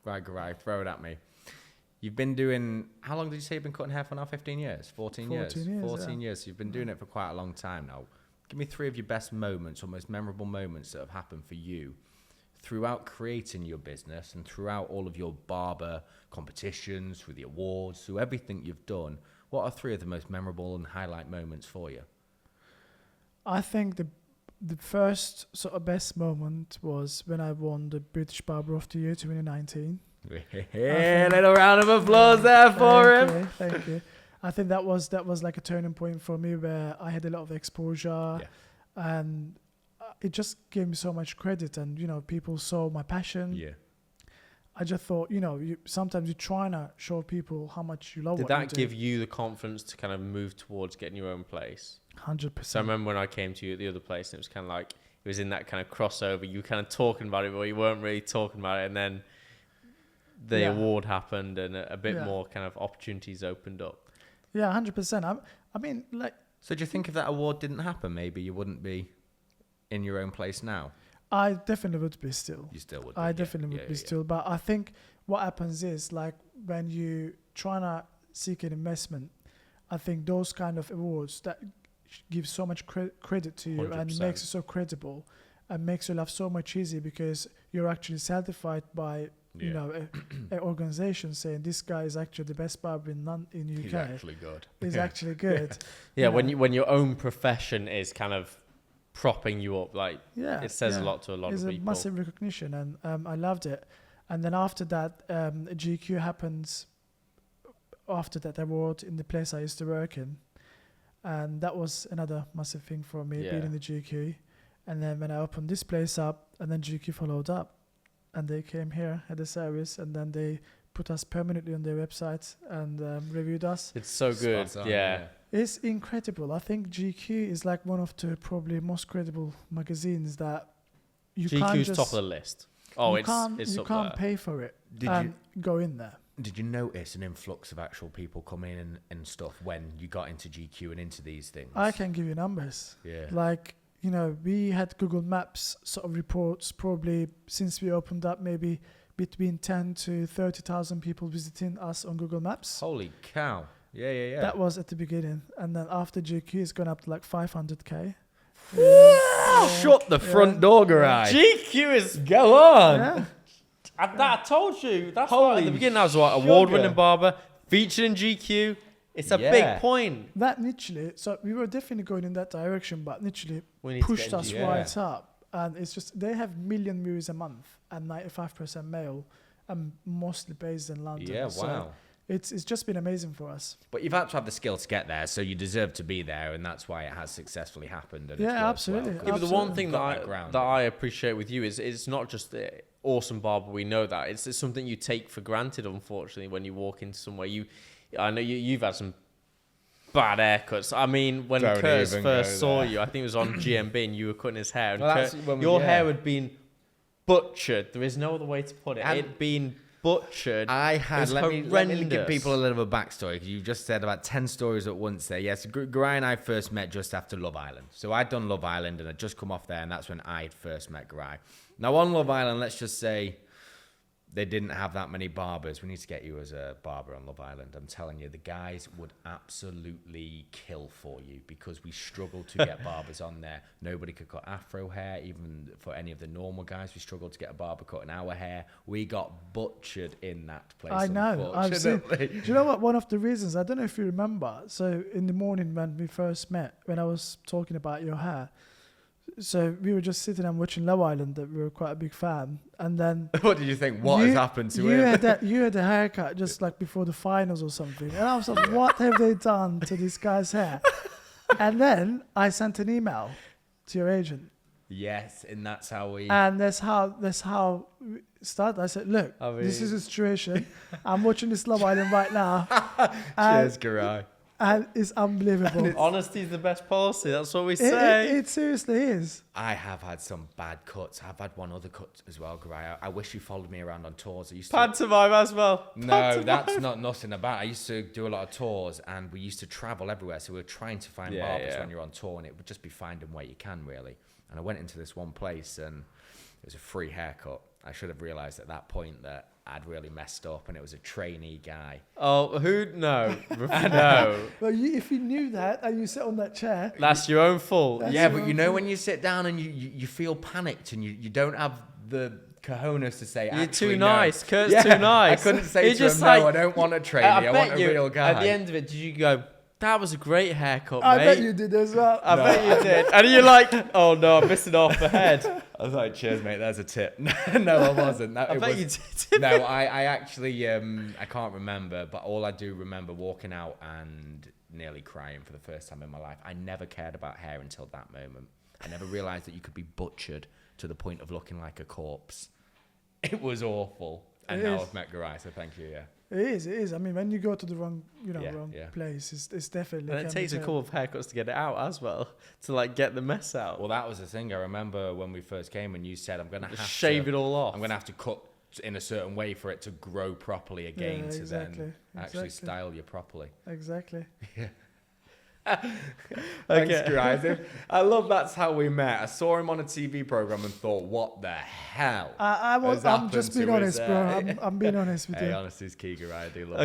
Right, throw it at me. You've been doing, how long did you say you've been cutting hair for now? 15 years? 14 years? 14 years. So you've been doing it for quite a long time now. Give me 3 of your best moments or most memorable moments that have happened for you throughout creating your business and throughout all of your barber competitions, through the awards, through everything you've done. What are 3 of the most memorable and highlight moments for you? I think the first sort of best moment was when I won the British Barber of the Year 2019. A little round of applause there for him. Thank you. I think that was like a turning point for me where I had a lot of exposure, and it just gave me so much credit, and people saw my passion. Yeah. I just thought, sometimes you're trying to show people how much you love Did what you do. that give you the confidence to kind of move towards getting your own place? 100%. So I remember when I came to you at the other place, and it was kind of like, it was in that kind of crossover. You were kind of talking about it, but you weren't really talking about it. And then the award happened, and a bit more kind of opportunities opened up. Yeah, 100%. I mean, like... So do you think if that award didn't happen, maybe you wouldn't be in your own place now? I definitely would be still. You still would be. I definitely would be still. But I think what happens is, like, when you trying to seek an investment, I think those kind of awards that give so much credit to you 100%. and makes it so credible and makes your life so much easier because you're actually certified by an organization saying this guy is actually the best barber in UK. He's actually good. He's actually good. When your own profession is kind of propping you up, like it says a lot to a lot of people. It's a massive recognition, and I loved it. And then after that, GQ happens after that award in the place I used to work in, and that was another massive thing for me, being in the GQ. And then when I opened this place up, and then GQ followed up, and they came here at the service, and then they put us permanently on their website and reviewed us. It's so good. Yeah. It's incredible. I think GQ is like one of the probably most credible magazines that you can't GQ's just... top of the list. Oh, you can't pay for it and go in there. Did you notice an influx of actual people coming in and stuff when you got into GQ and into these things? I can give you numbers. Yeah. Like, we had Google Maps sort of reports probably since we opened up, maybe between 10 to 30,000 people visiting us on Google Maps. Holy cow. Yeah. That was at the beginning. And then after GQ, it's gone up to like 500K. Shut the front door, Garai. GQ is... Go on. Yeah. I told you. That's why at the beginning I was like, award-winning barber, featured in GQ. It's a big point. That literally, so we were definitely going in that direction, but literally pushed us right up. And it's just, they have 1 million views a month and 95% male and mostly based in London. Yeah, wow. So it's just been amazing for us. But you've had to have the skill to get there, so you deserve to be there, and that's why it has successfully happened. And Absolutely. Well. Yeah, but the one thing that I appreciate with you is it's not just the awesome barber. We know that it's something you take for granted. Unfortunately, when you walk into somewhere, I know you've had some bad haircuts. I mean, when Kurt first saw you, I think it was on GMB, and you were cutting his hair, and your hair had been butchered. There is no other way to put it. It'd been butchered. Let me give people a little bit of backstory, because you just said about 10 stories at once there. Yes, Garai and I first met just after Love Island. So I'd done Love Island, and I'd just come off there, and that's when I first met Garai. Now on Love Island, let's just say they didn't have that many barbers. We need to get you as a barber on Love Island. I'm telling you, the guys would absolutely kill for you, because we struggled to get barbers on there. Nobody could cut afro hair, even for any of the normal guys. We struggled to get a barber cutting our hair. We got butchered in that place. I know. I've seen. Do you know what? One of the reasons, I don't know if you remember. So in the morning when we first met, when I was talking about your hair, so we were just sitting and watching Love Island, that we were quite a big fan. And then... What did you think? What has happened to him? You had a haircut just like before the finals or something. And I was like, what have they done to this guy's hair? And then I sent an email to your agent. Yes, and that's how we... And that's how we started. I said, look, this is the situation. I'm watching this Love Island right now. Cheers, Garai. And it's unbelievable. Honesty is the best policy. That's what we say. It seriously is. I have had some bad cuts. I've had one other cut as well, Garai. I wish you followed me around on tours. Pantomime as well. No, that's not nothing about. I used to do a lot of tours, and we used to travel everywhere. So we were trying to find barbers when you're on tour, and it would just be finding where you can, really. And I went into this one place, and it was a free haircut. I should have realised at that point that I'd really messed up, and it was a trainee guy. Oh, who? No. No. Well, if you knew that and you sit on that chair, That's your own fault. Yeah, but you know when you sit down and you feel panicked and you don't have the cojones to say, You're actually, too no. nice. Kurt's too nice. I couldn't say to him, no, I don't want a trainee. I want a real guy. At the end of it, did you go, that was a great haircut, I mate? bet you did as well. I bet you did. And you're like, oh no, I'm missing off the head. I was like, cheers, mate, there's a tip. No, I wasn't. I bet you did. No, I actually, I can't remember, but all I do remember walking out and nearly crying for the first time in my life. I never cared about hair until that moment. I never realised that you could be butchered to the point of looking like a corpse. It was awful. And now I've met Garai, so thank you, yeah. It is. I mean, when you go to the wrong, wrong yeah. place, it's definitely. And it takes a couple of haircuts to get it out as well, to like get the mess out. Well, that was the thing. I remember when we first came and you said, I'm going to have to shave it all off. I'm going to have to cut in a certain way for it to grow properly again to then actually style you properly. Exactly. Yeah. Thanks, guys. I love that's how we met. I saw him on a TV program and thought, what the hell? I'm just being honest, bro. I'm being honest with you. Hey, honesty is key, Garai. I do love